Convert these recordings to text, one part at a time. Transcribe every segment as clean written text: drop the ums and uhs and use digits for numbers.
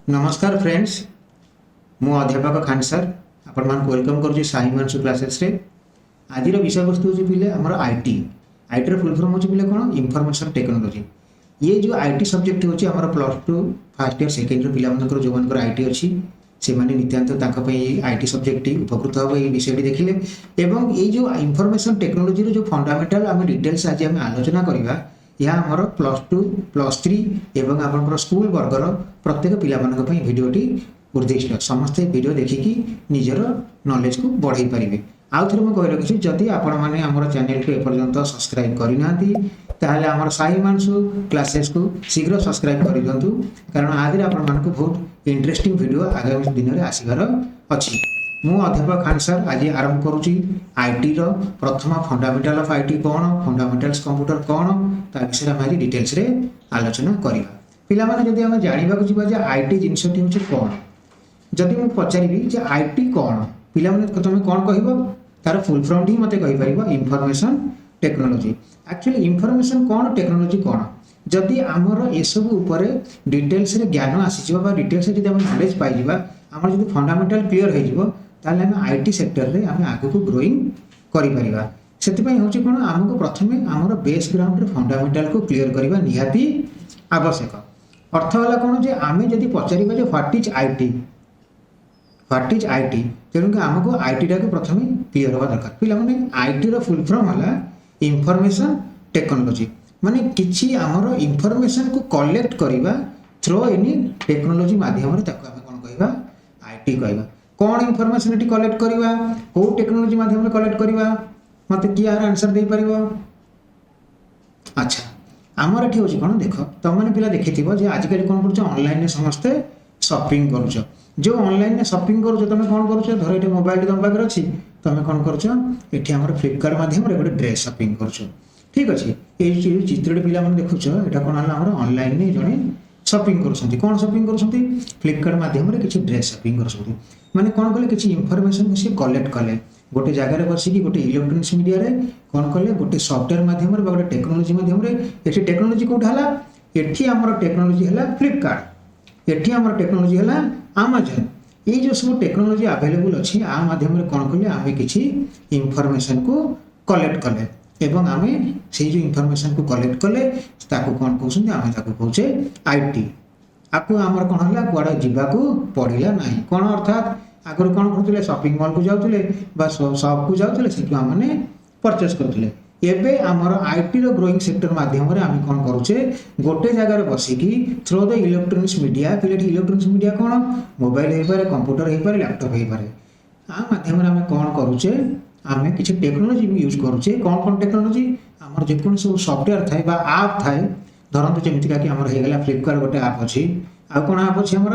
नमस्कार फ्रेंड्स मु अध्यापक खान सर आपण मान वेलकम करूँ साई मानसु क्लासेस रे। आज विषय वस्तु हूँ पिले आमर आईटी आईटी फुल फॉर्म हूँ पिले कौन इनफॉरमेशन टेक्नोलॉजी। ये जो आईटी सब्जेक्ट हूँ आमर +2 फर्स्ट इयर सेकेंड इयर पिला जो मानकर आईटी अच्छी से माने नित्यांत आईटी सब्जेक्ट उपकृत हम ये विषय देखिले एवं ये जो इनफॉरमेशन टेक्नोलॉजी जो फंडामेंटल आम डिटेल्स आज आम आलोचना करवा यह आमर +2 +3 एवं आप स्कूल वर्गर प्रत्येक पिलामानक भिडियोटी उद्दिष्ट समस्ते वीडियो देखिकी निजर नॉलेज को बढ़ाई पारे। आउ थे मुझे कही रखी जदि आपण मैंने आम चैनल को एपर्यंत सब्सक्राइब करना ताहले आमर साई मानसु क्लासेस को शीघ्र सब्सक्राइब कर दिंतु कारण आदि आपण मानक बहुत इंटरेस्टिंग वीडियो आगामी दिन में आसबार अच्छी। मु अध्यापक खान सर आज आरंभ करुच्ची आईटी रो प्रथम फंडामेंटल ऑफ आईटी कौन फंडामेंटल्स कंप्यूटर कौन ता विषय में आज डिटेल्स रे आलोचना करवा। पिला माने जदि हम जानिबा को जिबा जे आईटी जिनसटी होची कौन जदि मु पचारिबी जे आईटी कौन पिला माने तुम कौन कहबो तार फुल फॉर्म ही मते कहि परिबो इनफॉरमेशन टेक्नोलॉजी। एक्चुअली इनफॉरमेशन कौन टेक्नोलॉजी कौन जदि आमर ए सब ऊपर डिटेल्स रे ज्ञान आसीजिबा बा डिटेल्स जदि हम नॉलेज पाइ जिबा आमर जदि फंडामेंटल क्लियर हो जिवो ताले हम आईटी सेक्टर रे हम आगु को ग्रोइंग करि परिबा। सेति पई होची कोन हमको प्रथमे हमर बेस ग्राउंड रे फंडामेंटल को क्लियर करबा निहाती आवश्यक। अर्थ होला कोन जे आमे जदि पचारिबा जे व्हाट इज आईटी तेणु कि आमको आईटी टा को प्रथमे क्लियर होगा दरकार। पिला माने आईटी रो फुल फॉर्म होला इनफॉरमेशन टेक्नोलॉजी माने किछि हमर इनफॉरमेशन को कलेक्ट करबा थ्रू एनी टेक्नोलॉजी माध्यम रे ताको हम कोन कहबा आईटी कहबा। कौन इनफॉरमेशन एटी कलेक्ट करबा को टेक्नोलॉजी माध्यम रे कलेक्ट करबा मते कि यार आंसर दे परिबो। अच्छा आमर एठी होची कोन देख तुम माने पिला देखिथिबो जे आज कल कोन करछ ऑनलाइन रे समस्त शॉपिंग करूछ जो ऑनलाइन रे शॉपिंग करूछ तुम कोन करूछ धर एठी मोबाइल तुम पाकर अछि तुम कोन करूछ एठी हमर फ्लिपकार्ट माध्यम रे गोटे ड्रेस शॉपिंग करूछ ठीक अछि। ए चित्र पिला माने देखुछ एटा कोन हला हमर ऑनलाइन रे जणे शॉपिंग करूछंती कौन शॉपिंग करूछंती फ्लिपकार्ट माध्यम रे किछि ड्रेस शॉपिंग करूछंती माने कोन कले किछि इंफॉर्मेशन से कलेक्ट कले गोटे जगह रे बसी कि गोटे इलेक्ट्रॉनिक्स मीडिया रे कोन कले गोटे सॉफ्टवेयर माध्यम रे गोटे टेक्नोलॉजी माध्यम रे एठी टेक्नोलॉजी कोठ हला एठी हमर टेक्नोलॉजी हला फ्लिपकार्ट एठी हमर टेक्नोलॉजी हला अमेज़न। ये जो सब टेक्नोलॉजी अवेलेबल अछि आ माध्यम रे कोन कले आमे किछि इंफॉर्मेशन को कलेक्ट कले एवं आमे से जो इंफॉर्मेशन को कलेक्ट कले ताको कोन कहउछन आमे ताको कहउछे आईटी। आपको आमर कोन हला कुआडा जिबा को पड़िला नाही कोन अर्थात आगर कोन करथले शॉपिंग मॉल को जाउथले बा शॉप को जाउथले सेटु आमने परचेस करथले। एबे आमर आईटी रो ग्रोइंग सेक्टर माध्यम रे आमे कोन करूछे गोटे जगह रे बसी की थ्रू द इलेक्ट्रॉनिक्स मीडिया पिलेट इलेक्ट्रॉनिक्स मीडिया कोन मोबाइल हे पारे कंप्यूटर हे पारे लैपटॉप हे पारे आ माध्यम रे आमे कोन करूछे आमे किछि टेक्नोलॉजी भी यूज करूछे कोन टेक्नोलॉजी आमर जे कोन सब सॉफ्टवेयर थाए बा ऐप थाए धरंतु जेमिति का कि हमर हे गेला फ्लिपकार्ट गोटे ऐप अछि आ कोन ऐप अछि हमर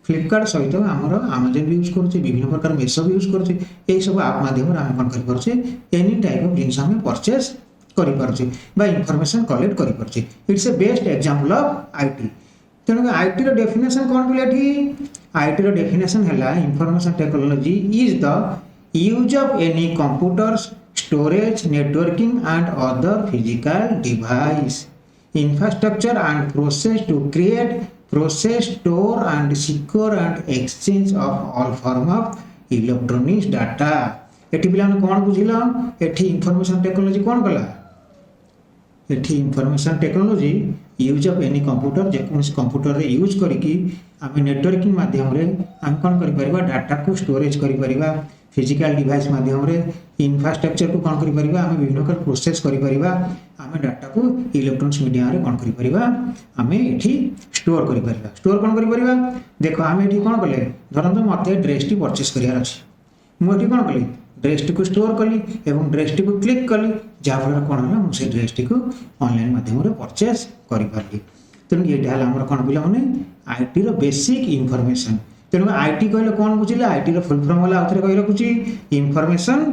फ्लिपकार्ट सहित हमर अमेज़न भी यूज करूछे विभिन्न प्रकार मेसो भी यूज करूछे ए सब ऐप माध्यम रे हम कोन करि परछे एनी टाइप ऑफ जिंस हम परचेस करि परछे बा इंफॉर्मेशन कलेक्ट करि परछे। It's a best example of IT. तेणु आईटी रो डेफिनेशन कोन बिलाठी आईटी रो डेफिनेशन हला information technology is the use of any computers storage networking and other physical device infrastructure and process to create process store and secure and exchange of all form of electronics data। एठी बिलान कोन बुझिला एठी information technology कोन कला एठी information technology use of any computer J cone computer रे use करिकी आमे networking माध्यम रे हम कोन करि परिबा डाटा को स्टोरेज करि परिबा फिजिकल डिवाइस माध्यम रे इंफ्रास्ट्रक्चर को कोन करि परिबा आमे विभिन्न प्रकार प्रोसेस करि परिबा आमे डाटा को इलेक्ट्रॉनिक्स मीडिया रे कोन करि परिबा आमे एठी स्टोर करि परिबा स्टोर कोन करि परिबा देखो आमे एठी कोन कले धरंतु मते ड्रेस टी परचेस करियार अछि मु एठी कोन कली ड्रेस टी को स्टोर कली एवं ड्रेस टी को क्लिक कली जा फल कोन होला मु से ड्रेस टी को ऑनलाइन माध्यम रे परचेस करि परली। तेनु एटा हला हमर कोन बिला माने आईटी रो बेसिक इंफॉर्मेशन। तेणु आईटी कहले कौन बुझिले आईटी रो फुल फॉर्म वाला आउथरे कहि रखुची इंफॉर्मेशन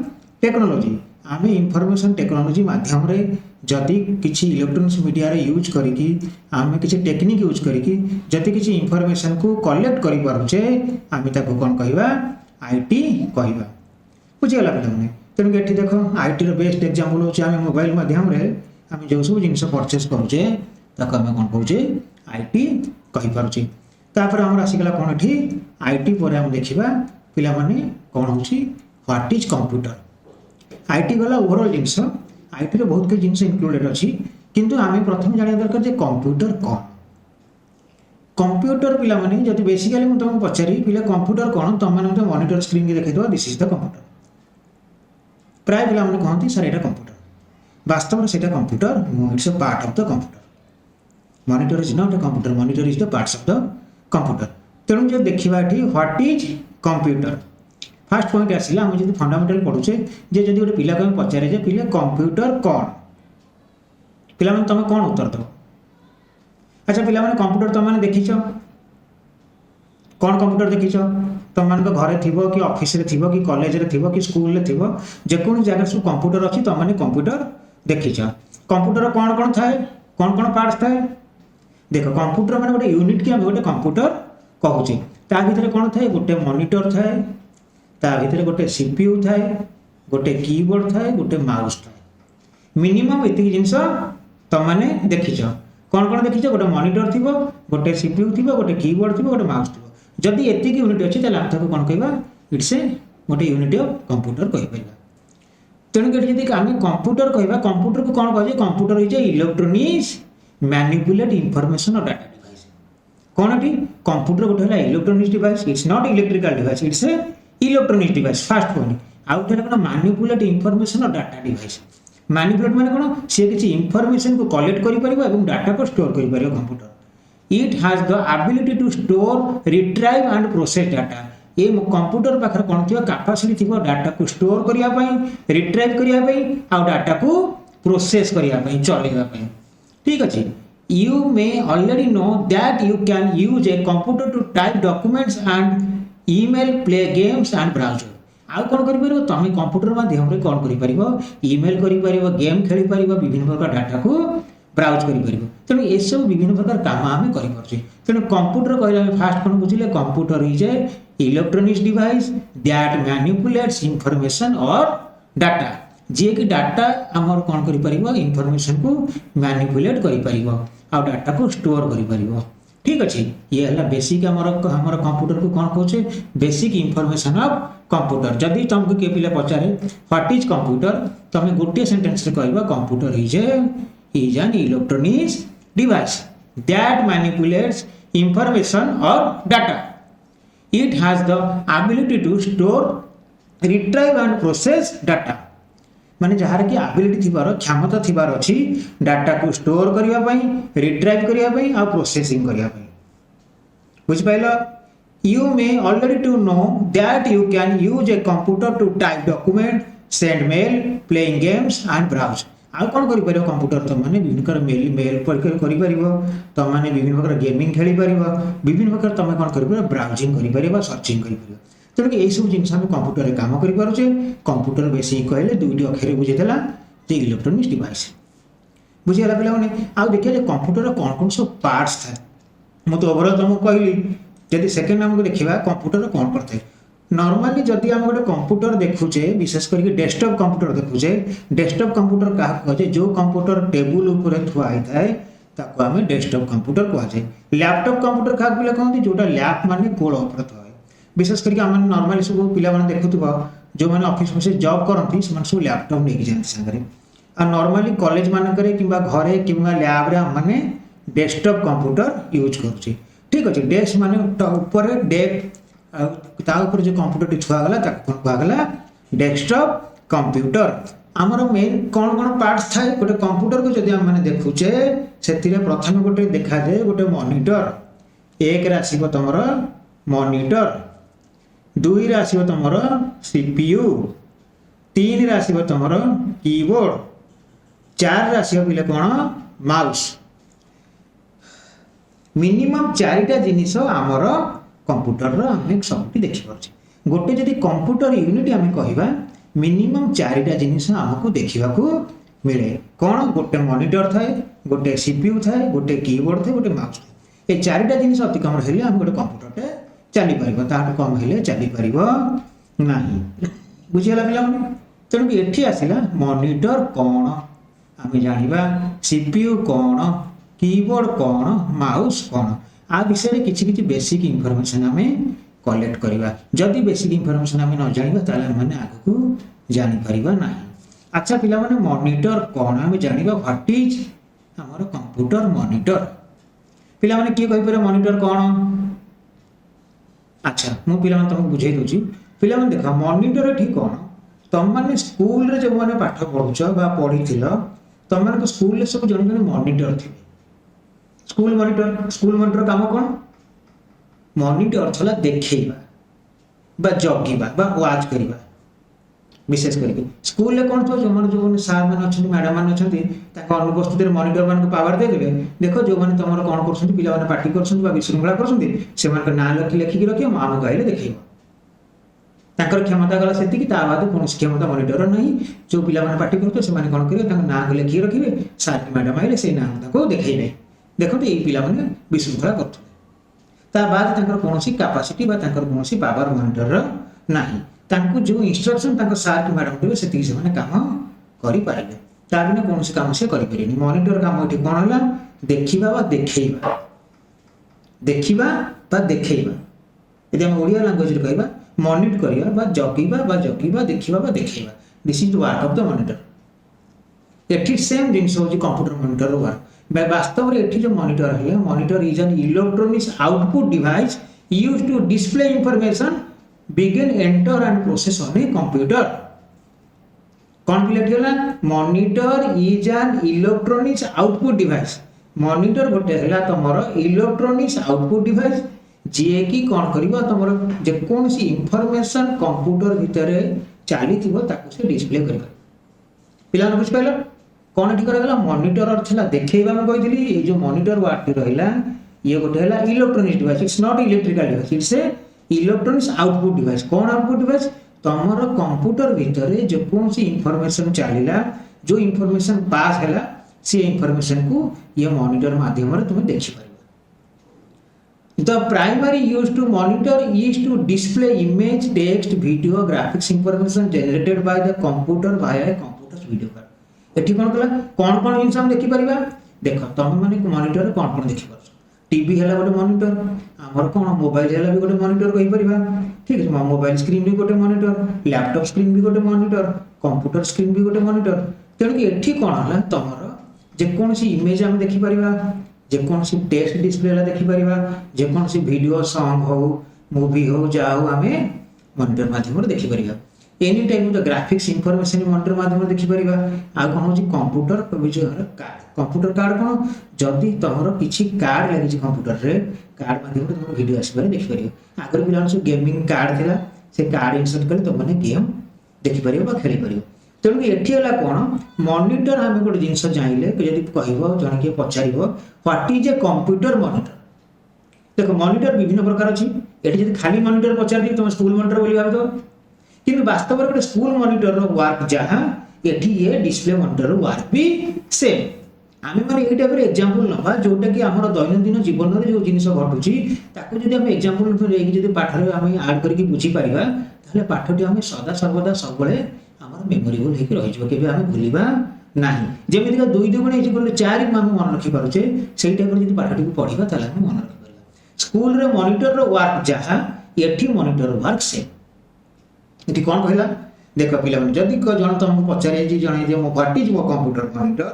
टेक्नोलॉजी। आमे इंफॉर्मेशन टेक्नोलॉजी माध्यम रे जदि किछि इलेक्ट्रॉनिक्स मीडिया रे यूज करिकी आमे किछि टेक्निक यूज करिकी जदि किछि इंफॉर्मेशन को कलेक्ट करि पारुछे आमे ताको कोन कहिबा आईटी कहिबा बुझियला पिलाने। तेणु एठी देखो आईटी रो बेस्ट एग्जांपल होची आमे मोबाइल माध्यम रे आमे जो सब जिंस परचेस करूचे ताको आमे कोन कहूचे आईटी कहि पारुचे। तापर आमर आसीगला कौन एठी आईटी पर हम देखिबा पिला माने कौन होची व्हाट इज कंप्यूटर। आईटी गला ओवरऑल जिंस आईटी रे बहुत के जिंस इंक्लूडेड अछि किंतु आमे प्रथम जानिया दरकार जे कंप्यूटर कौन। कंप्यूटर पिला माने जदि बेसिकली हम तुमको पचारि पिला कंप्यूटर कौन तुम माने मॉनिटर स्क्रीन के देखै दो दिस इज द कंप्यूटर। प्राय पिला माने कहंती सर एटा कंप्यूटर वास्तव में सेटा computer it's a part of the computer. Monitor is not a computer monitor is the parts of the computer. तेणु जो देखिबा एठी what is computer first point आसिला हम जदि फंडामेंटल पढुचे जे जदि गोटे पिला को पचारे जे पिला कंप्यूटर कौन पिला माने तमे कौन उत्तर दो। अच्छा पिला माने कंप्यूटर तुम माने देखिछ कौन कंप्यूटर देखिछ तुम मान घरे थिबो कि ऑफिस रे थिबो कि कॉलेज रे थिबो कि स्कूल रे थिबो जे कोन जगह सब कंप्यूटर अछि तुम माने कंप्यूटर देखिछ। कंप्यूटर कौन कौन थाए कौन कौन पार्ट्स थाए देखो कंप्यूटर माने गोटे यूनिट के हम गोटे कंप्यूटर कहूचे ता भीतर कौन थाए गोटे मॉनिटर थाए ता भीतर गोटे सीपीयू थाए गोटे कीबोर्ड थाए गोटे माउस थाए मिनिमम एतिक जिंस तुम माने देखिछ। कौन कौन देखिछ गोटे मॉनिटर थिबो गोटे सीपीयू थिबो गोटे कीबोर्ड थिबो गोटे माउस थिबो जदि एतिक यूनिट अछि ताले हम ताको कोन कहबा इट्स ए गोटे यूनिट ऑफ कंप्यूटर कहि परिबा। तेणु कि यदि आम कंप्यूटर कहबा कंप्यूटर को कौन कहे computer is electronics manipulate information और डाटा डिवाइस। कौन एटी कंप्यूटर गोटे है electronics device it's not electrical device it's a electronics device first point. Out है कोन मैनिपुलेट इंफॉर्मेशन और डाटा डिवाइस। मैनिपुलेट माने कोन से किछि इंफॉर्मेशन को कलेक्ट करि परिबो एवं डाटा को स्टोर करि परिबो computer. It has the ability to store retrieve and process data. ये कंप्यूटर पाखर कौन थी कैपेसिटी थी डाटा को स्टोर करने रिट्राइव करने आ डाटा को प्रोसेस करने चलने ठीक अच्छे। You may already know that you can use a computer to type documents and email play games and browser. आउ कौन कर तुम कंप्यूटर माध्यम कौन कर ईमेल कर गेम खेल पार विभिन्न प्रकार डाटा को ब्राउज कर तेणु ये सब विभिन्न प्रकार काम आम कर तेणु कंप्यूटर कहले फास्ट कौन बुझे computer is a electronics device that manipulates information और डाटा जी कि डाटा आमर कौन कर इंफॉर्मेशन को मैनिपुलेट कर आ डाटा को स्टोर कर ठीक अच्छे। ये है बेसिक आमर कंप्यूटर को कौन कहे बेसिक इंफॉर्मेशन ऑफ कंप्यूटर। जदि तुमको किए पिला पचारे व्हाट इज कंप्यूटर तुम गोटे सेंटेंस रे कहबा computer is an electronics device that manipulates information or data. It has the ability to store, retrieve and process data. माने जहार की एबिलिटी थिबार क्षमता थिबार अछि डाटा को स्टोर करिया पई रिट्राइव करिया पई आ प्रोसेसिंग करिया पई बुझ pilo. You may already to know that you can use a computer to type document, send mail, playing games and browse। आउ कौन कर कंप्यूटर तुम मैंने विभिन्न प्रकार मेल कर तुम मैंने विभिन्न प्रकार गेमिंग खेल पार विभिन्न प्रकार तुम कौन कर ब्राउजिंग कर सर्चिंग कर तेणु यही सब जिन कंप्यूटर काम करें। कंप्यूटर बेसिक कहले दुईटी अक्षर बुझेला जे इलेक्ट्रॉनिक्स डिवाइस बुझीगला पे आउ देखिए कंप्यूटर कौन कौन सब पार्ट्स था मुझे ओवरऑल तुमको कहली। जब सेकेंड आमको देखा कंप्यूटर कौन करते नॉर्मली जदि आम गोटे कंप्यूटर देखुचे विशेष करके डेस्कटॉप कंप्यूटर देखुचे डेस्कटॉप कंप्यूटर क्या कहे जो कंप्यूटर टेबुल उपर थुआ होता है ताको आम डेस्कटॉप कंप्यूटर कहुए। लैपटॉप कंप्यूटर क्या पिला कहते जोटा लैप माने कोड़ उपर थुआ विशेष करके आम नॉर्मली सब पिला देखुव जो मैंने ऑफिस में जॉब करती सब लैपटॉप नहीं जाती सागर आ नॉर्मली कॉलेज मानक कि घरे कि लैब रे मैंने डेस्कटॉप कंप्यूटर यूज करुचे ठीक अच्छे। डेस्क माने ऊपर डेस्क ऊपर जो कंप्यूटर छुआगला कहगला डेस्कटॉप कंप्यूटर। आमर मेन कौन कौन पार्ट्स थाए गोटे कंप्यूटर को जब आम देखुचे से प्रथम गोटे देखा जाए गोटे मॉनिटर एक आसो तुम मॉनिटर दुई आसो तुम सीपीयू तीन आसो तुम कीबोर्ड चार आसो पिले कौन माउस मिनिमम चारिटा जिनिस आमर कंप्यूटर आम सब देखिपे गोटे जदि कंप्यूटर यूनिट आम कह मिनिमम चारिटा जिनिस आमको देखा मिले कौन गोटे मॉनिटर थाए गोटे सीपीयू थाए गोटे कीबोर्ड थाए गोटे माउस थाए ये चारिटा जिनिस अति कम हेल्ले आम गोटे कंप्यूटर चली पार ताठू कम हेल्ले चली पार ना बुझीगला पे तेणु ये आसला मॉनिटर कौन आम जाना सीपीयू कौन कीबोर्ड कौन माउस कौन आ विषय किसी किसी बेसिक इनफॉरमेशन आम कलेक्ट करवा जदि बेसिक इनफॉरमेशन आम न जाना ताले मैंने आगू जापर ना। अच्छा पिला माने मॉनिटर कौन आम जाना व्हाट इज आमर कंप्यूटर मॉनिटर पिला माने किए कहि मॉनिटर कौन। अच्छा मु पिला माने तुमको बुझे दूची पिला माने देखा मॉनिटर ठीक कौन तुम मैंने स्कूल रे जो मैंने पाठ पढ़ुच पढ़ी तुम मान स्कूल सब जन जन मॉनिटर थे। स्कूल मॉनिटर काम कौन मॉनिटर थला देखा जगवा वाच करवा विशेष करके स्कूल कौन थो जो मैंने जो सार मैंने अच्छा मैडम मैंने अच्छा अनुपस्थित मॉनिटर मान पावर देदेवे देख जो मैंने तुम कौन कर पिला पार्टी कर विशृंखला कर ना लिखिकी रखिए आम कहले देखेब तांकर क्षमता गला से बाद कौन क्षमता मॉनिटर नहीं जो पिला पार्टी करते हैं कौन करेंगे ना को लिखिकी रखिए सार मैडम आइले से ना देखेबे देखो ये पिला विशृंखला करते बाद कौन कैपेसिटी कौन पावर मॉनिटर ना जो इंस्ट्रक्शन सार कि मैडम देवे से काम करें ता बिना कौन काम से करें मॉनिटर काम ये कौन है देखा देखा यदि आम ओडिया लैंग्वेज कहवा मॉनिटर करवा जगवा देखा देखा this is work of the monitor. एठी सेम जिनस हो कंप्यूटर मॉनिटर वर्क वास्तव में एठी जो मॉनिटर है monitor is an electronics output device used to display information begin enter and process on a computer कौन क्लियर होला monitor is an electronics output device monitor गोटे है तुमर इलेक्ट्रॉनिक्स आउटपुट डिवाइस जी कि कौन कर तुम जेकोसी इनफॉरमेशन कंप्यूटर भितर चली से डिस्प्ले कर पिला बुझिपाल कौन ये कराला मॉनिटर था देखा कही ये जो मॉनिटर वार्ड रहा ये गोटे है electronics device it's not electrical device it's a electronics output device कौन आउटपुट डिवाइस तुम कंप्यूटर भितर जेकोसी इनफॉरमेशन चलला जो इनफॉरमेशन पास है से इनफॉरमेशन को ये मॉनिटर माध्यम तुम देखिपार। The primary use to monitor is to display image text video graphics information generated by the computer via computer video card एठी कौन कला कौन कौन जिनस हम देखि परिबा देख तुम माने मॉनिटर कौन कौन देखि पार टीवी है गोटे मॉनिटर आमर कौन मोबाइल है भी गोटे मॉनिटर कहि परिबा ठीक है मोबाइल स्क्रीन भी गोटे मॉनिटर लैपटॉप स्क्रीन भी गोटे मॉनिटर कंप्यूटर स्क्रीन भी गोटे मॉनिटर तेणु एठी कौन है तुमर जेकोसी इमेज आम देखि परिबा जेकोसी टेक्स्ट डिस्प्ले देखि परिबा जेकोसी वीडियो सॉन्ग हो मूवी हो जा हो आम मॉनिटर माध्यम देखि परिबा एनी टाइप जो ग्राफिक्स इनफॉरमेशन मॉनिटर माध्यम देखि परिबा आ कौन हो कंप्यूटर कार्ड कंप्यूटर कार्ड कौन जदि तुम किसी कार्ड लगी कंप्यूटर रे कार्ड माध्यम तुम वीडियो आसपार देखि परिबा आगर पिला सब गेमिंग कार्ड थिला से कार्ड इंसर्ट कर तुम गेम देखि परिबा खेली परिबा तेणु एठी है कौन मॉनिटर आम गोटे जिन चाहिए जब कह जन किए पचार what is a computer monitor देख मॉनिटर विभिन्न प्रकार अच्छी ये खाली मॉनिटर पचार तुम स्कूल मॉनिटर बोली भाव कि वास्तव में गोटे स्कूल मॉनिटर वर्क जहाँ ये डिस्प्ले मॉनिटर वर्क भी सेम आम मैंने ये टाइप एग्जांपल नवा जोटा कि आम दैनंदिन जीवन में जो जिन घटुची आम एग्जांपल पाठ आम आड करके बुझीपार ताहले पाठटी आम सदा सर्वदा सब मेमोरेबल होकर रही आम भूलवा ना जमीक 2 2 गुण 4 आम मन रखिपारे से टाइप पाठटी को पढ़ा ताहले आम मन रखिपार स्कूल रे मॉनिटर वर्क जहाँ ये मॉनिटर वर्क सेम ये कौन कहला देख पिला जदि जन तुमको पचारे जन व्हाट इज कंप्यूटर मॉनिटर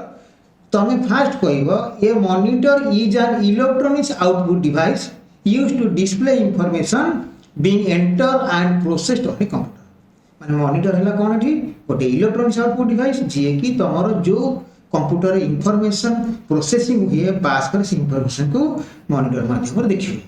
तुम फास्ट कह a monitor is an electronics output device used to display information being enter and processed on a computer माने मॉनिटर है कौन ये गोटे इलेक्ट्रॉनिक्स आउटपुट डिवाइस जी कि तुम जो कंप्यूटर इनफॉरमेशन प्रोसेसिंग हुए पास कर इनफॉरमेशन को मॉनिटर माध्यम देखिए।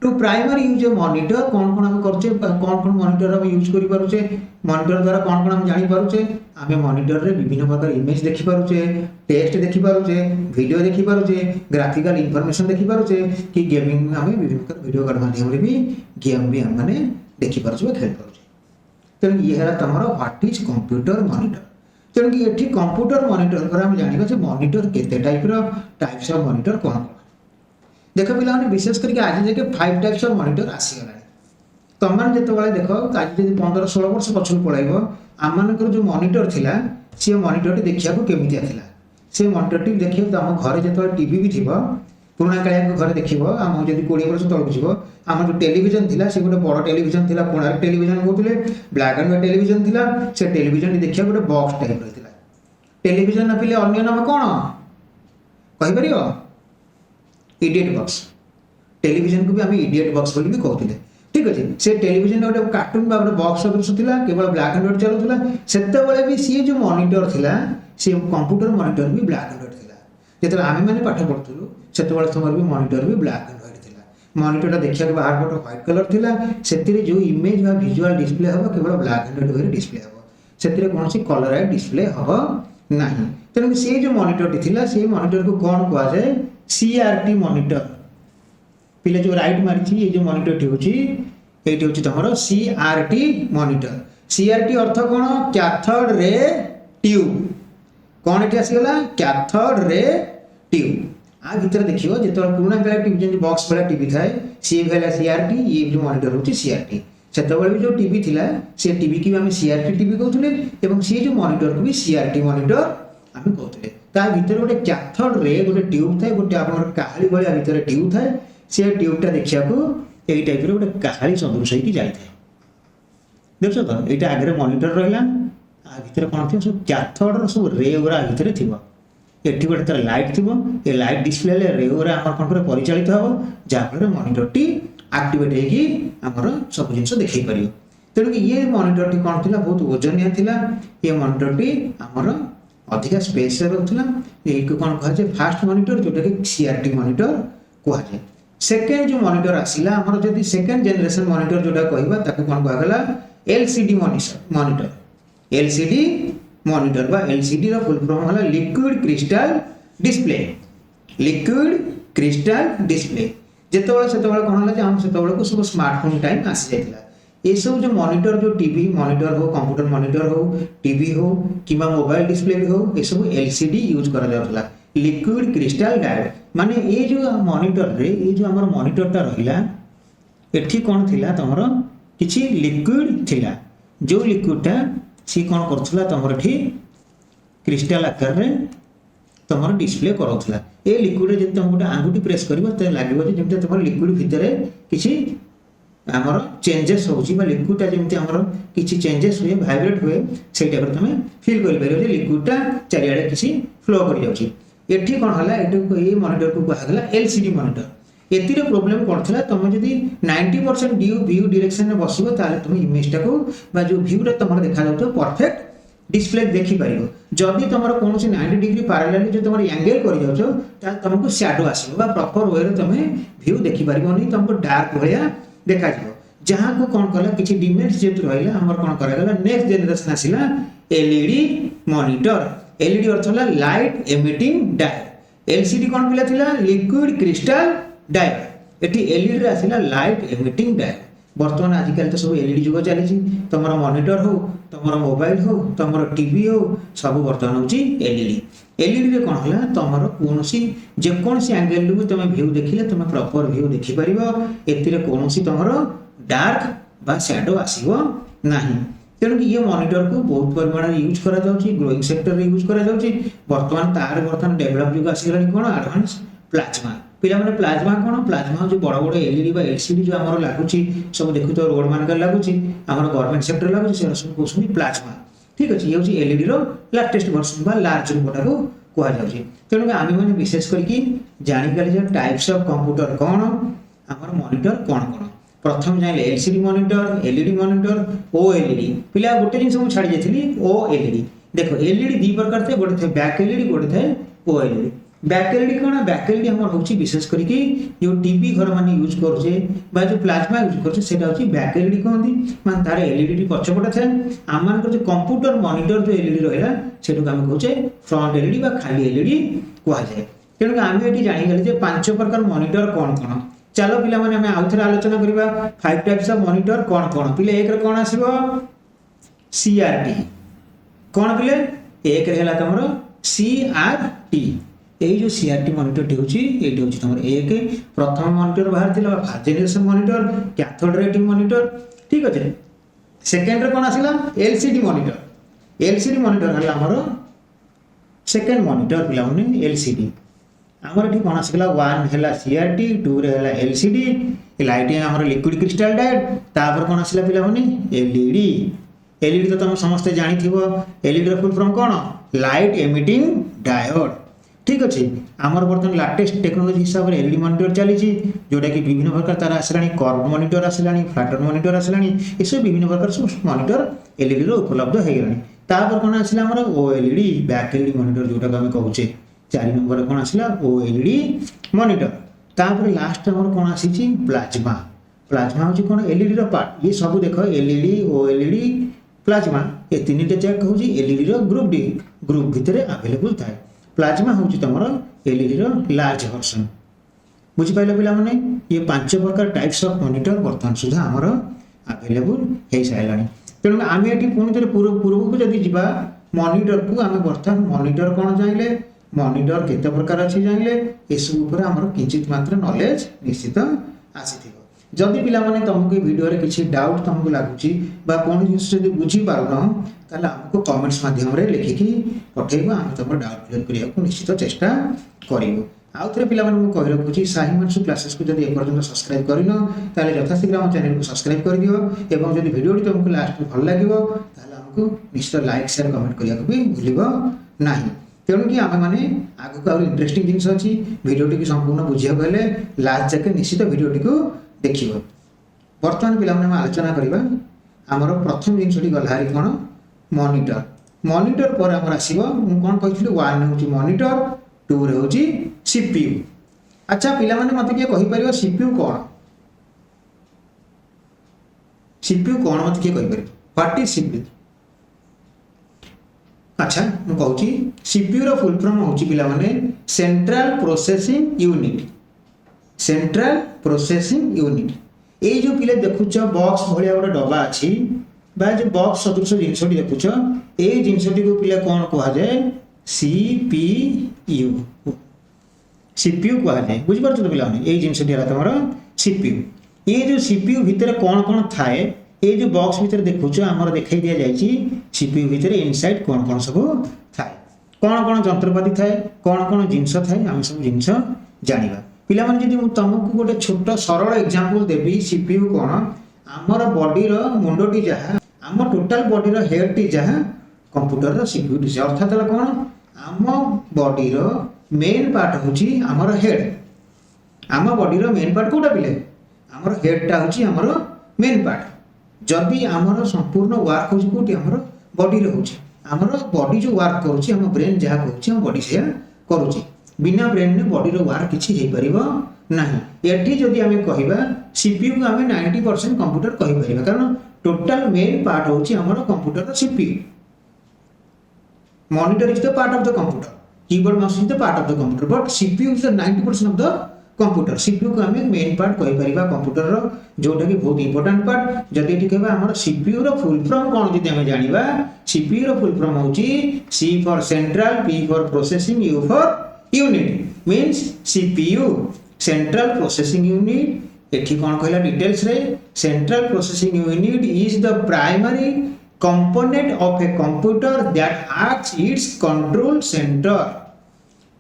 To primary use a monitor कौन कौन आम करुचे कौन कौन मॉनिटर आम यूज करि पारुचे मॉनिटर द्वारा कौन कौन आम जानि पारुचे आम मॉनिटर रे विभिन्न प्रकार इमेज देखि पारुचे टेक्स्ट देखि पारुचे वीडियो देखि पारुचे ग्राफिकल इंफॉर्मेशन देखि पारुचे कि गेमिंग आम विभिन्न प्रकार वीडियो कार्ड माध्यम रे भी गेम भी हम माने देखि पारुचे खेल पारुचे तेणु ये है तुम व्हाट इज कंप्यूटर मॉनिटर तेणु कि ये कंप्यूटर मॉनिटर द्वारा आम जानिबा मॉनिटर केते टाइप्स ऑफ मॉनिटर कौन देख पिला विशेष करके आज जाके 5 टाइप्स ऑफ मॉनिटर आसीगला तुम जो देख आज जब 15-16 वर्ष पछक पलैब आम जो मॉनिटर थिला सी मॉनिटर देखा केमिया थिला से मॉनिटर देखिए तो आम घर जो टीवी भी थी पुराणा कालिया घर देखिबो हम जदी 20 वर्ष तळक जिवो हम जो टेलीविजन थिला से गोटे बड़ टेलीविजन थिला कोणार्क टेलीविजन कहउतले ब्लैक एंड व्हाइट टेलीविजन थिला से टेलीविजन देखिया गोटे बॉक्स टाइप रो थिला टेलीविजन न पिले अन्य नाम कोन कहि परियो इडियट बॉक्स टेलीविजन को भी हम इडियट बॉक्स बोली भी कहउतले ठीक अछि से टेलीविजन गोटे कार्टून बा गोटे बॉक्स सदृश थिला केवल ब्लैक एंड व्हाइट चलुथिला सेते बेले भी सी जो मॉनिटर थिला से कंप्यूटर मॉनिटर भी ब्लैक एंड व्हाइट थिला जेतले आमे माने पाठ पढथुलु सेते बेले समर भी मॉनिटर भी ब्लैक एंड व्हाइट थिला मॉनिटर देखिया बाहर पट व्हाइट कलर थिला सेतिरे जो इमेज बा विजुअल डिस्प्ले हबो केवल ब्लैक एंड व्हाइट डिस्प्ले हबो सेतिरे कोनसी कलराइड डिस्प्ले हबो नाही तेनु से जो मॉनिटर टी थिला से मॉनिटर को कोन कहआ जाय सीआरटी मॉनिटर पिले जो राइट मारिछि ये जो मॉनिटर टी होछि एटी होछि तमरो सीआरटी मॉनिटर सीआरटी अर्थ कोन कैथोड रे ट्यूब कोन एटी आसीगला कैथोड रे ट्यूब आ भीतर देखियो जेतो पुराना काला टीवी जे बॉक्स वाला टीवी थाए सी भेला सीआरटी ये जो मॉनिटर होछि सीआरटी सेतबेले भी जो टीवी थिला से टीवी की हम सीआरटी टीवी कहउथले एवं से जो मॉनिटर को भी सीआरटी मॉनिटर हम कहउथले ता भीतर गोटे कैथोड रे गोटे ट्यूब थाए गोटे आपन काहली भलिया भीतर ट्यूब थाए से ट्यूब टा देखिया को एई टाइप रे गोटे काहली सदृश होई की जाय थाए देखछो तो एटा आगरे मॉनिटर रहला आ भीतर कोन थियो सब कैथोड रो सब रे ओरा भीतर थिबो एठी गोटे तर लाइट थिबो ए लाइट डिस्प्ले ले रे ओरा हमर कोन पर परिचालित हबो जा फल मॉनिटर टी एक्टिवेट हेगी हमर सब जिंस देखै परियो तेनु कि ये मॉनिटर टी कोन थिला बहुत वजनिया थिला ये मॉनिटर टी हमर अधिक स्पेस रे रहथला ए को कोन कहै छै फास्ट मॉनिटर जोटा कि सीआरटी मॉनिटर कहै छै सेकंड जो मॉनिटर आसिला हमर जदी सेकंड जनरेशन मॉनिटर जोटा कहबा ताको कोन कहै गला एलसीडी मॉनिटर एलसीडी मॉनिटर बा एलसीडी रो फुल फॉर्म होला liquid crystal display liquid crystal display जेतबेले सेतबेले कोन होला जे हम सेतबेले को सब स्मार्टफोन टाइम आसी जायतिला ए सब जो मॉनिटर जो टीवी मॉनिटर हो कंप्यूटर मॉनिटर हो टीवी हो किबा मोबाइल डिस्प्ले भी हो ए सब एलसीडी यूज करा जातला लिक्विड क्रिस्टल डायोड माने ए जो मॉनिटर रे ए जो हमर मॉनिटर ता रहिला एठी कोन थिला तमरो किछि लिक्विड थिला जो लिक्विड ता सी कोन करथला तमर एठी क्रिस्टल आकार रे तमर डिस्प्ले करथला ए लिक्विड जे तुम गोटे आंगुठी प्रेस करबो त लागबो जे जेमते तमर लिक्विड भितरे किछि हमर चेंजेस होउची बा लिक्विड ता जेमते हमर किछि चेंजेस हुए वाइब्रेट हुए सेइ टाइप तमे फील कर परियो जे लिक्विड ता चारियाडे किछि फ्लो कर जाउची एठी कोन हला एठी को ए मॉनिटर को कहला एलसीडी मॉनिटर एतिरे प्रॉब्लम करथला तमे जदी 90% व्यू डायरेक्शन में बसिबो ताले तुम इमेज टा को बा जो व्यू रे तमर देखा जाउतो परफेक्ट डिस्प्ले देखि परिबो जदी तमर कोनोसी 90 डिग्री पैरेलल जो तमर एंगल करि जाउछो ता तुमको शैडो आसीबो बा प्रॉपर वे रे तमे व्यू देखि परिबो नहीं तुमको डार्क भलिया देखा जिवो जहां को कोन कला किछि डिमेज जेत रहइला हमर कोन करा गला नेक्स्ट जनरेशन आसीला एलईडी मॉनिटर एलईडी अर्थ होला लाइट एमिटिंग डायोड एलसीडी कोन पिला थिला लिक्विड क्रिस्टल डायोड एठी एलईडी रे आसीला लाइट एमिटिंग डायोड वर्तमान आजिकल तो सब एलईडी जुग चली तुम मॉनिटर हो तुम मोबाइल हो तुम टीवी हो सब वर्तमान होची एलईडी एलईडी रे कोन होला तुमरो कोनोसी जे कोनसी एंगल लु तुम व्यू देखिले तुम प्रॉपर व्यू देखि परिबो एतिरे कोनोसी तुमरो डार्क बा शैडो आसीबो नाही तेणु ये मॉनिटर को बहुत परिमाण यूज करा जाउची ग्रोइंग सेक्टर रे यूज करा जाउची वर्तमान डेवलप युग आसीगलानी कोन एडवांस प्लाज्मा पिला माने प्लाज्मा कोन प्लाज्मा जो बड़ बड़ एलईडी बा एलसीडी जो हमर लागुची सब देखु तो रोड मान कर लागुची हमर गवर्नमेंट सेक्टर लागुची से सब कोसनी प्लाज्मा ठीक अछि ये होची एलईडी रो लेटेस्ट वर्जन बा लार्ज रूपटा को कोहा जाउची तेणु आमे माने विशेष करके जानि गले जे टाइप्स ऑफ कंप्यूटर कोन हमर मॉनिटर कोन कोन प्रथम जाइले LCD monitor LED monitor OLED पिला गोटे जिंस मु छाडी जेथली ओएलईडी देखो एलईडी दी प्रकार थे गोटे थे बैक एलईडी गोटे थे ओएलईडी बैक एलईडी कोन बैक एलईडी हमर होची विशेष करके जो टीवी घर माने यूज करछे बा जो प्लाज्मा यूज करछे सेटा होची बैक एलईडी कहंदी मान तार एलईडी पछपटा थे आमान को जो कंप्यूटर मॉनिटर जो एलईडी रहला सेटु हम कहछे फ्रंट एलईडी बा खाली एलईडी कहै जाय तेनु आमे एटी जानि गेले जे पांच प्रकार मॉनिटर कोन कोन चलो पिला माने हमें आउथरे आलोचना करिबा फाइव टाइप्स ऑफ मॉनिटर कोन कोन पिले एक रे कोन आसीबो सीआरटी कोन पिले एक रे हला तमरो सीआरटी ए जो सीआरटी मॉनिटर होची एटी होची तमरो एक प्रथम मॉनिटर बाहर थिला first generation monitor cathode ray monitor ठीक अछि सेकंड रे कोन आसीला एलसीडी मॉनिटर हला हमरो सेकंड मॉनिटर पिला माने एलसीडी आमर ये कौन आसगला 1 है सीआरटी 2 रे है एलसीडी लाइट आमर लिक्विड क्रिस्टल डायोड तापर कौन आसला पिला माने एलईडी एलईडी तो तुम समस्त जानी थिबो एलईडी रो फुल फॉर्म कौन लाइट एमिटिंग डायोड ठीक अच्छे आमर बर्तमान लाटेस्ट टेक्नोलोजी हिसाब से एलईडी मॉनिटर चली जोटा कि विभिन्न प्रकार तार आसलानी कर्व मॉनिटर आसलानी फ्लैटर मॉनिटर आसलानी ये सब विभिन्न प्रकार सब मॉनिटर एलईडी रो उपलब्ध हो गलानी तापर कौन आसला आमर ओएलईडी बैक एलईडी मॉनिटर जोटा को हम कहूचे 4 नंबर कौन आसला ओएलईडी मॉनिटर तापर लास्ट हमर कौन आसी प्लाज्मा प्लाज्मा होची कौन एलईडी रो पार्ट ये सब देखो एलईडी ओएलईडी प्लाज्मा ये तीनटे चेक होची एलईडी रो ग्रुप भितरे अवेलेबल थाए प्लाज्मा होची तमर एलईडी रो लार्ज वर्जन बुझी पाइला पिला माने ये 5 प्रकार टाइप्स ऑफ मॉनिटर वर्तमान सुधा हमर अवेलेबल हे साइलानी तेनु आमे एठी पुणी तरे पूर्व को जदी जिबा मॉनिटर को आमे वर्तमान मॉनिटर कोन जाइले मॉनिटर केते प्रकार अछि जाइले एसु ऊपर हमर किंचित मात्र नॉलेज निश्चित आसीथिबो जदि पिला माने तुमको वीडियो रे किछि डाउट तुमको लागुची बा कोन जिंस जदि बुझी पारनो ताले हमको कमेंट्स माध्यम रे लिखिकी पठेइबो हम तुम डाउट क्लियर करिया को निश्चित चेष्टा करिवो आउ थरे पिला माने कहि रखुची साही मानसु क्लासेस को जदि एपर्यंत सब्सक्राइब करिनो ताले यथाशीघ्र हम चैनल को सब्सक्राइब कर दियो एवं जदि वीडियो तुमको लास्ट में भल लागिवो ताले हमको निश्चित लाइक शेयर कमेंट करिया को भी भूलिबो नाही तेणु कि आम मैंने आगे को इंटरेस्टिंग जिन अच्छी भिडियोटी संपूर्ण बुझा गले लास्ट जाके निश्चित भिडियोटी को देख बर्तमान पिला आलोचना करवा आमर प्रथम जिनटी गला कौन मॉनिटर मॉनिटर पर आमर आसो कौन कही 1 हूँ मॉनिटर 2 रे हूँ सीपीयू अच्छा पिला माने मत किए कहीपर सीपीयू कौन मत किए कहीपर व्हाट इज सीपीयू अच्छा मैं कहूँ सीपीयू रो फुल फॉर्म होची पिला माने सेंट्रल प्रोसेसिंग यूनिट ए जो पिले देखुछ बॉक्स भलिया गोटे डब्बा अछि बा जो बॉक्स सदृश जिनसटी देखुछ ए जिनसटी को पिले कौन कहा जाए सीपीयू कहा जाए बुझ पारछ तो पिला माने ए जिनसटी हला तमरो सीपीयू ये जो सीपीयू भितर कौन थाए ये जो बॉक्स भितर देखुछ हमर देखाई दिया जायछि सीपीयू भितर इनसाइड कौन सब थाए कौन जंत्रपाति थाए कौन जिनस थाए हम सब जिनस जानिबा पिला माने जदि मु तुमको गोटे छोट सरल एग्जांपल देबी सीपीयू कौन हमर बॉडी रो मुंडोटी जहा हम टोटल बॉडी रो हेड टी जहा कंप्यूटर रो सीपीयू टी अर्थात कौन हम बॉडी रो मेन पार्ट होची हमर हेड हम बॉडी रो मेन पार्ट कोटा पिले हमर हेड टा होची हमर मेन पार्ट जदि आमर संपूर्ण वर्क होची कोटी हमर बॉडी रे होची हमर बॉडी जो वर्क करूची हम ब्रेन जहा कहूची हम बॉडी से करूची बिना ब्रेन ने बॉडी रो वर्क किछि हे परिबो नाही एठी जदि हमें कहिबा सीपीयू को हमें 90% कंप्यूटर कहि परिबा कारण टोटल मेन पार्ट होची हमर कंप्यूटर रो CPU monitor is the part of the computer keyboard mouse is the part of the computer but CPU is the 90% of the computer CPU को हमें मेन पार्ट कहि परिबा computer रो जोटा कि बहुत important part जदि एठी कहबा हमर सीपीयू रो फुल फॉर्म कोन जदि हमें जानिबा सीपीयू रो फुल फॉर्म होची C for central P for processing U for unit means CPU central processing unit एठी कौन कहला डिटेल्स रे central processing unit is the primary component of a computer that acts its control center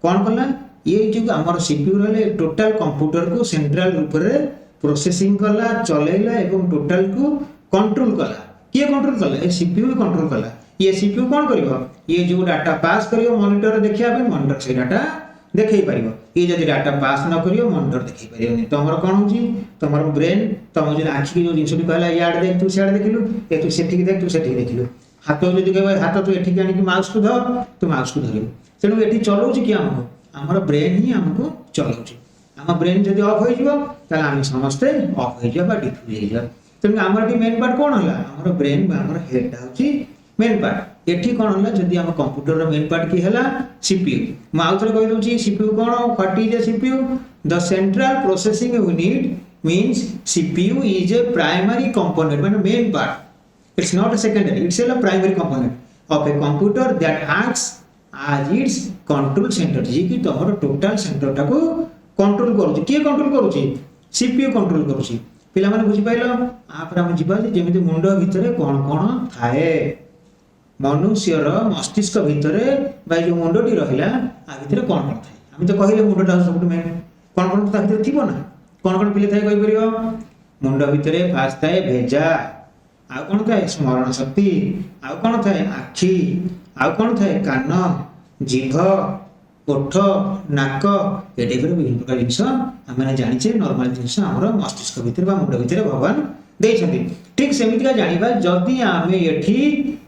कौन कहला ये जो हमर सीपीयू रे टोटल कंप्यूटर को सेंट्रल रूप रे प्रोसेसिंग कला चलेला एवं टोटल को कंट्रोल कला किए कंट्रोल कला ए सीपीयू कंट्रोल कला ये सीपीयू कौन करिवो ये जो डाटा पास करियो मॉनिटर देखिया पे मॉनिटर से डाटा देखै परिवो ये जदि डाटा पास न करियो मॉनिटर देखै परियो नै तमर कोन होची तमर ब्रेन तम जे आखि के जो जिंसटी कहला याड देख तू सेड देखिलु ए तू सेठी देख तू सेठी देखिलु हाथ जदि कहबा हाथ तू एठी आनी कि माउस को धर तू माउस को धरियो तेनु एठी चलौची कि हमर ब्रेन ही हमको चलौची हम ब्रेन जदि ऑफ हो जिवो त हम समस्ते ऑफ हो जिवो बा डिफ्यूज हो जिवो तेनु हमर की मेन पार्ट कोन होला हमर ब्रेन बा हमर हेड होची मेन पार्ट एठी कोन होला जदि हम कंप्यूटर रो मेन पार्ट की हला सीपीयू म आउथरे कहि दउची सीपीयू कोन what is a CPU the central processing unit means CPU is a primary component माने main part it's not a secondary it's a primary component of a computer that acts as its control center जी की तोहर total centre टा को control करूची के control करूची CPU control करूची पिला माने बुझी पाइलो आ पर हम जिबा जे जेमिति मुंडो भितरे कोन कोन थाए मनुष्यर मस्तिष्क भितर जो मुंडटी रहा आ भितर कौन कौन थाए आम तो कहले मुंडटा सब मेन कौन कौन ता भितर थिबो ना कौन पिले थाए कहि परियो मुंड भितर फास्ट थाए भेजा आ कौन थाए स्मरण शक्ति आ कौन थाए आखि आ कौन थाए कान जीभ ओठ नाक ये टाइप विभिन्न प्रकार जिनस आम जाचे नॉर्मल जिनस आम मस्तिष्क भितर मुंड भितर भगवान देइछन्ति ठीक सेमितिका जानिबा जदि आमे एठी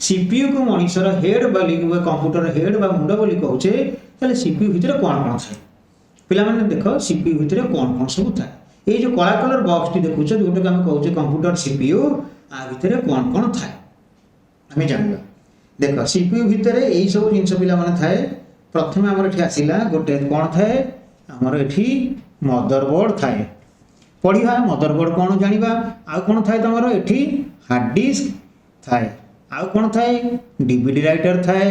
सीपीयू को मनुष्यर हेड बोली कंप्यूटर हेड बा मुंड बोली कहूचे ताले सीपीयू भितर कौन कौन थाए पिला माने देखो सीपीयू भितर कौन कौन सब थाए ये जो कला कलर बॉक्स टी देखुछ जोटा आम कहूचे कंप्यूटर सीपीयू आ भितर कौन कौन थाए आमे जानिबा देखो सीपीयू भितर एई सब जिंस पिला माने थाए प्रथम आमर एठी आसिला गोटे कौन थाए आमर एठी मदरबोर्ड थाए पढ़िबा मदरबोर्ड कौन जानिबा आ कौन थाए तमर एठी हार्ड डिस्क थाए आ कौन थाए डीवीडी राइटर थाए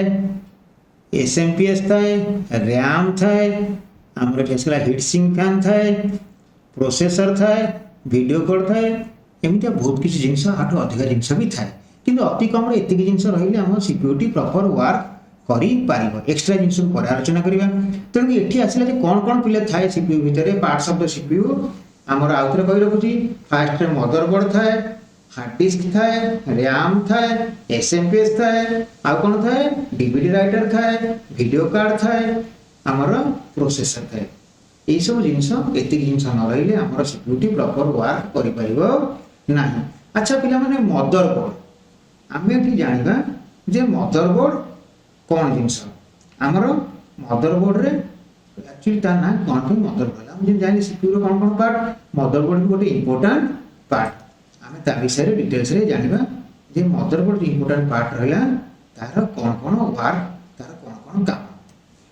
एसएमपीएस थाए रैम थाए आमर एठी आसिला हीट सिंक फैन थाए प्रोसेसर थाए वीडियो कोड थाए एमितिया बहुत किसी जिनस आठु अधिक जिनस भी थाए किंतु अति कम एतिक जिनस रहिले आम सीपीयू टी प्रॉपर वर्क करि पारिबो एक्स्ट्रा जिनस पर आलोचना करिबा तेणु एठी आसिला जे कोन कोन पिले थाए सीपीयू भितर पार्ट्स ऑफ द सीपीयू आमर आउथरे कहि रखुची फास्ट मदरबोर्ड थाए हार्ड डिस्क थाए रैम थाए एसएमपीएस थाए आ कोन थाए डीवीडी राइटर थाए वीडियो कार्ड थाए आमर प्रोसेसर थाए एई सब जिनस एतिक जिनस न रहिले आमर सीपीयू टी प्रॉपर वर्क करि पारिबो नाही अच्छा पिला माने मदरबोर्ड आमे एठी जानिबा जे मदरबोर्ड कौन जिनस आमर मदरबोर्ड रे एक्चुअली ता ना कौन पे मदरबोर्ड हम जे जानि सीपीयू रो कौन कौन पार्ट मदरबोर्ड भी गोटे इंपोर्टेंट पार्ट आमे ता विषय रे डिटेल्स रे जानिबा जे मदरबोर्ड इंपोर्टेंट पार्ट रहला तार कौन कौन वर्क तार कौन कौन काम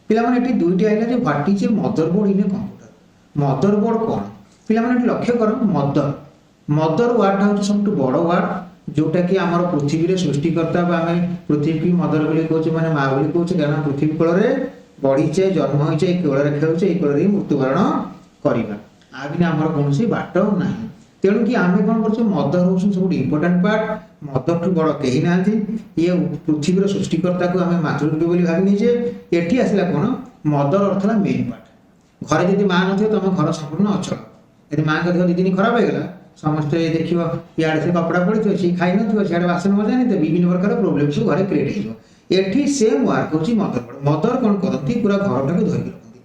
पिला माने एटी दुईटी आइला जे what is a motherboard in a computer motherboard कौन पिला माने एटी लक्ष्य करो मदर वर्ड होछ सबटु बड़ वर्ड जोटा कि आमर पृथ्वी रे सृष्टिकर्ता आम पृथ्वी की मदर बोली कहूँ माने माँ बोली कहूँ कारण पृथ्वी कोल बढ़ीचे जन्म होचे कोल खेलुचे कोल मृत्युवरण करवा आ बिना आमर कौन बाट ना तेणु कि आम कौन कर मदर हूँ सब इंपोर्टाट पार्ट मदर ठू बड़ कहीं ना ये पृथ्वी सृष्टिकर्ता को आम मातृरूपी बोली भावी निजे एटी आसला कौन मदर अर्थ है मेन पार्ट घरे जब माँ न तुम घर संपूर्ण अचल यदि माँ का देह 2 दिन खराब हो गला समस्त देखिए इे से कपड़ा पड़ी सी खाई ना बासन मजा नहीं विभिन्न प्रकार प्रोब्लेम सब घर क्रिएट होठी सेम वर्क हूँ मदरबोर्ड मदर कौन करती पूरा घर टाक धरिक रखती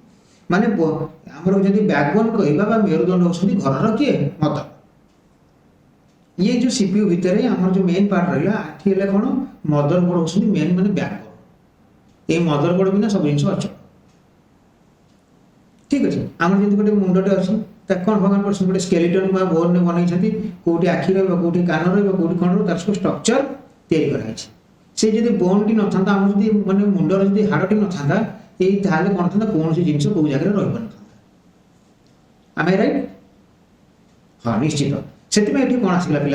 माने आमर जब बैकबोन कहवा मेरुदंड होती घर किए मदर ये जो सीपीयू भितर आमर जो मेन पार्ट रहा आठी कौन मदरबोर्ड होती मेन माने बैकबोन ये मदरबोर्ड बिना सब जिन अचल ठीक अच्छे आम जब गोटे मुंडटे अच्छी कौन भगवान कर गोटे स्केलेटन बोन में बनई कौटी आखि रौटी कान रौटी कौन तार सब स्ट्रक्चर तैयारी कराई से जब बोन टी ना आम जी मैंने मुंडर जी हाड़टी ना ये कौन था कौन जिन कौ जगह रही पार आम राइट हाँ निश्चित से कौन आसला पे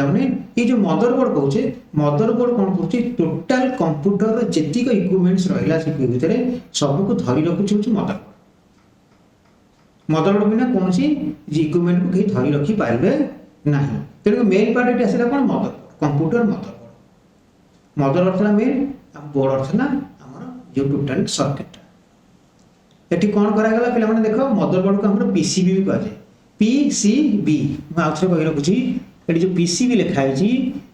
ये जो मदरबोर्ड कहूचे मदरबोर्ड कौन कर टोटाल कंप्यूटर जेतिक इक्विपमेंट्स रहा सीपीयू भितर सबको धरी रखुच्छे मदरबोर्ड मदरबोर्ड बिना कौन इक्विपमेंट को कहीं धरी रखी पारे ना तेणु मेन पार्ट ये आसला कौन मदरबोर्ड कंप्यूटर मदर अर्थ मेन बोर्ड अर्थ आमर जो टोटाल सर्किट ये कौन करागला पे देख मदरबोर्ड को आम पीसीबी भी कहुए पीसीबी मैं आउ थे कही रखुच्छी ये जो पीसीबी लिखाई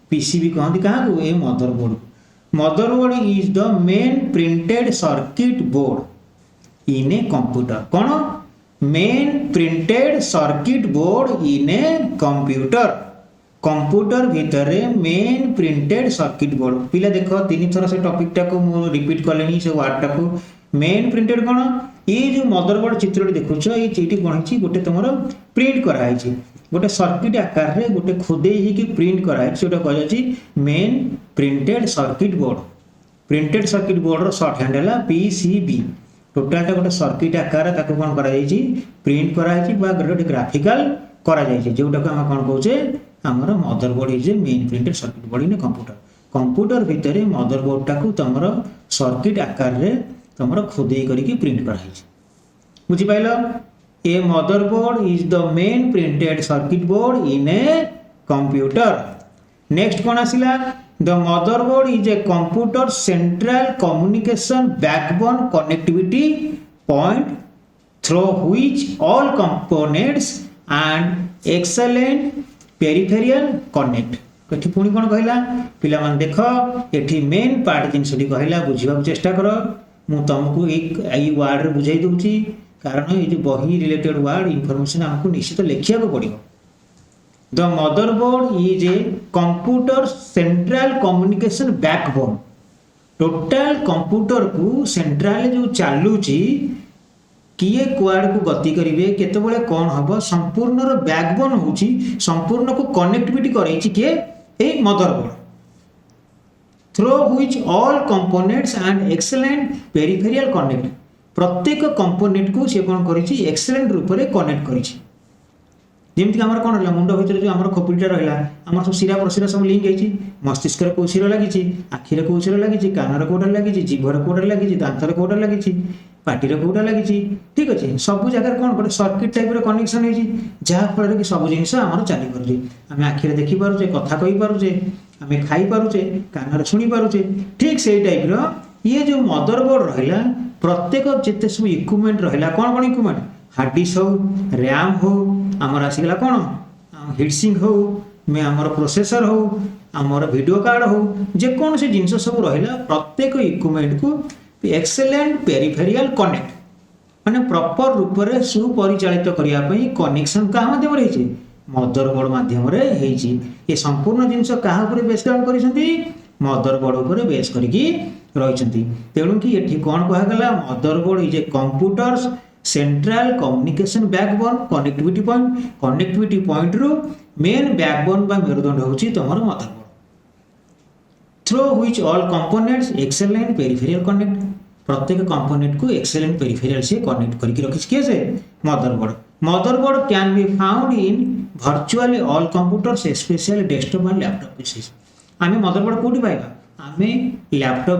पीसीबी कहती क्या ये motherboard is the main printed circuit board in a computer कौन main printed circuit board in a computer computer भितर मेन प्रिंटेड सर्किट बोर्ड पिला देख 3 थर से टॉपिक टाको मु रिपीट कलेनी से वर्ड टाको मेन प्रिंटेड कौन ये जो मदरबोर्ड चित्र देखुछ ये चीटी कौन है गोटे तुम प्रिंट कराई गोटे सर्किट आकार रे गोटे खोदे ही प्रिंट कराई से कह मेन प्रिंटेड सर्किट बोर्ड रो शॉर्ट हैंड है पीसीबी टोटाल गोटे सर्किट आकार ताको कौन कराई प्रिंट कराई गोटे ग्राफिकल कराई जोटा को आम कौन कहे आमर motherboard is a main printed circuit board in computer भितर मदरबोर्ड टाक तुम सर्किट आकार रे तुम खोदे करके प्रिंट कराई बुझिपाल a motherboard is the main printed circuit board in a computer next कौन आसिला the motherboard is a computer central communication backbone connectivity point through which all components and excellent peripheral connect। ଏଠି ପୁଣି କ'ଣ କହିଲା ପିଲାମାନେ ଦେଖ ଏଠି ମେନ୍ ପାର୍ଟ ଜିନିଷଟି କହିଲା ବୁଝିବାକୁ ଚେଷ୍ଟା କର। ମୁଁ ତୁମକୁ ଏଇ ୱାର୍ଡ଼ରେ ବୁଝାଇ ଦେଉଛି କାରଣ ଏଇ ଯେଉଁ ବହି ରିଲେଟେଡ୍ ୱାର୍ଡ଼ ଇନଫର୍ମେସନ୍ ଆମକୁ ନିଶ୍ଚିତ ଲେଖିବାକୁ ପଡ଼ିବ। The motherboard is a computer central communication backbone. Total କମ୍ପ୍ୟୁଟରକୁ ସେଣ୍ଟ୍ରାଲ ଯେଉଁ ଚାଲୁଛି किए कुआड़ को गति करेंगे केतबले कौन हम संपूर्णर बैकबोन होची संपूर्ण को कनेक्टिविटी करैछि किए a motherboard through which all components and excellent peripheral connect. प्रत्येक कंपोनेंट को से कौन करिछि एक्सीलेंट रूप से कनेक्ट करिछि। जेमति हमर कोन रहला मुंड भीतर जो हमर खोपड़ीटा रहला हमर सब सिरा प्रसिरा सब लिंक हेछि मस्तिष्क रे को सिरा लागिछि आखि रे को सिरा लागिछि कान रे कोडा लागिछि जीभ रे कोडा लागिछि दांत रे कोडा लागिछि पार्टी रे कोडा लागिछि ठीक अछि सब जगह कोन गोटे सर्किट टाइप रे कनेक्शन हेछि जहा फल कि सब जिंस हमर चाली परछि हम आखि रे देखि पारुछे कथा कहि पारुछे हम खाई पारुछे कान रे सुनी पारुछे ठीक सेही टाइप रो ये जो मदरबोर्ड रहला प्रत्येक जेते सब इक्विपमेंट रहला कोन कोन इक्विपमेंट हार्ड डिस्क हो रैम हो आमर आसीगला कौन हिटसिंग हो में आमर प्रोसेसर हो आमर वीडियो कार्ड हो जेकोसी जिनस सब रहा प्रत्येक इक्विपमेंट को एक्सीलेंट पेरिफेरियल कनेक्ट माने प्रॉपर रूप से सुपरिचालित करने कनेक्शन क्या माध्यम रही मदरबोर्ड माध्यम ये संपूर्ण जिनस क्या बेस डाउन कर मदरबोर्ड उपर बेस करके रही तेणु कि ये कौन कहगला motherboard is a computers central communication backbone connectivity point रू मेन बैकबोन बा मेरुदंड होची तमर motherboard through which all components excellent peripheral connect. प्रत्येक कंपोनेंट को एक्सीलेंट पेरिफेरियल से कनेक्ट करके रखिस के से motherboard can be found in virtually all computers specially desktop and laptop PCs. आमे मदरबोर्ड कोठी पाइबा आमे लैपटॉप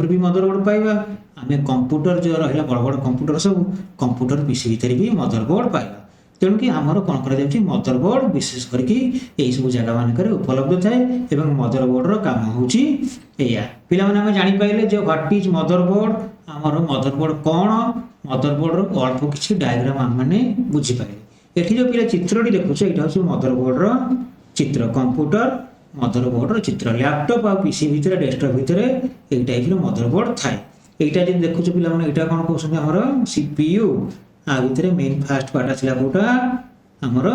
भी मदरबोर्ड पाइबा आमे कंप्यूटर जो रहा बड़ बड़ कंप्यूटर सब कंप्यूटर पीसी भितर भी मदरबोर्ड पाइबा तेणु कि आमर कौन कर मदरबोर्ड विशेष करके यही सब जगह मानक उपलब्ध थाए एवं मदरबोर्डर काम होची एया पिला माने हमें जानि पाइले जे व्हाट इज मदरबोर्ड आमर मदरबोर्ड कौन मदरबोर्डर अल्प किसी डायग्राम आम मैंने बुझी पाइले। एठी जो पिला चित्रटी देखुछ एटा होची मदरबोर्डर चित्र कंप्यूटर मदरबोर्डर चित्र लैपटॉप आ पीसी भितर डेस्कटॉप भितर एई टाइप रो मदरबोर्ड थाए। एटा जे देखुछ पिला माने एटा कोन कहउछन हमर सीपीयू आ भितर मेन फास्ट पार्ट आछला कोटा हमर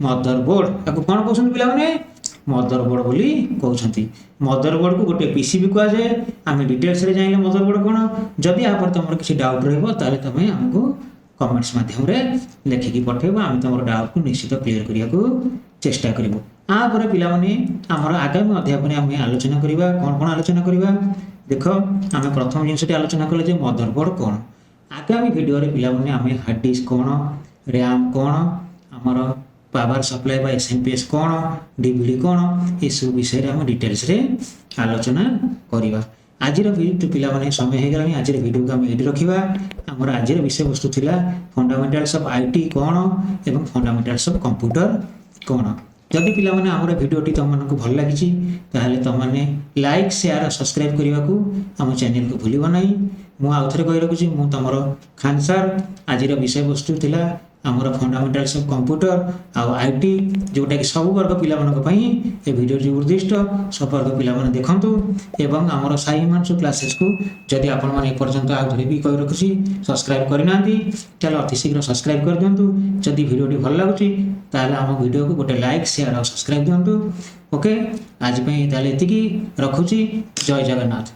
मदरबोर्ड ताको कोन कहउछन पिला माने मदरबोर्ड बोली कहउछंती। मदरबोर्ड को गोटे पीसीबी को जाए आमे डिटेल्स रे जाइले मदरबोर्ड कोन जदि आ पर तमर किछि डाउट रहबो ताले तमे हमको कमेंट्स माध्यम रे लेखिकी पठेबो आमे तमर डाउट को निश्चित क्लियर करिया को चेष्टा करिवो। आ पर पिला माने हमर आगामी अध्याय में आमे आलोचना करिबा कोन कोन आलोचना करिबा देख आम प्रथम जिनस आलोचना कले जे मदरबोर्ड कौन आगामी वीडियो रे पिला माने आमे हार्ड डिस्क कौन रैम कौन आमर पावर सप्लाई बा एसएमपीएस कौन डीवीडी कौन ये सब विषय रे हम डिटेल्स रे आलोचना करिबा। आजिर वीडियो पिला माने समय हे गलानी आजिर वीडियो को हम एडी रखिबा। हमर आजिर विषय वस्तु थिला फंडामेंटल्स ऑफ आईटी कौन एवं फंडामेंटल्स ऑफ कंप्यूटर कौन। जदि पिला माने हमर वीडियोटी तुम मानक भल लागिछि ताहले तुम माने लाइक शेयर सब्सक्राइब करबा को हम चैनल को भूलिबो नाही। मु आउथरे कहि रखुछि मु तमरो खान सर आजिर विषय वस्तु थिला हमर फंडामेंटल्स ऑफ कंप्यूटर आ आईटी जोटा कि सब वर्ग पिला मानक पई ए वीडियो जी उद्दिष्ट सब वर्ग पिला माने देखंतु एवं हमर साई मानसु क्लासेस को जदि आपन माने पर्यंत आउथरे भी कहि रखुछि सब्सक्राइब करिनांती चलो अति शीघ्र सब्सक्राइब कर दियंतु। जदि वीडियोटी भल लागुछि ताहले हम वीडियो को गोटे लाइक शेयर और सब्सक्राइब दियंतु। ओके आज पई ताले एतिकी रखुछि। जय जगन्नाथ।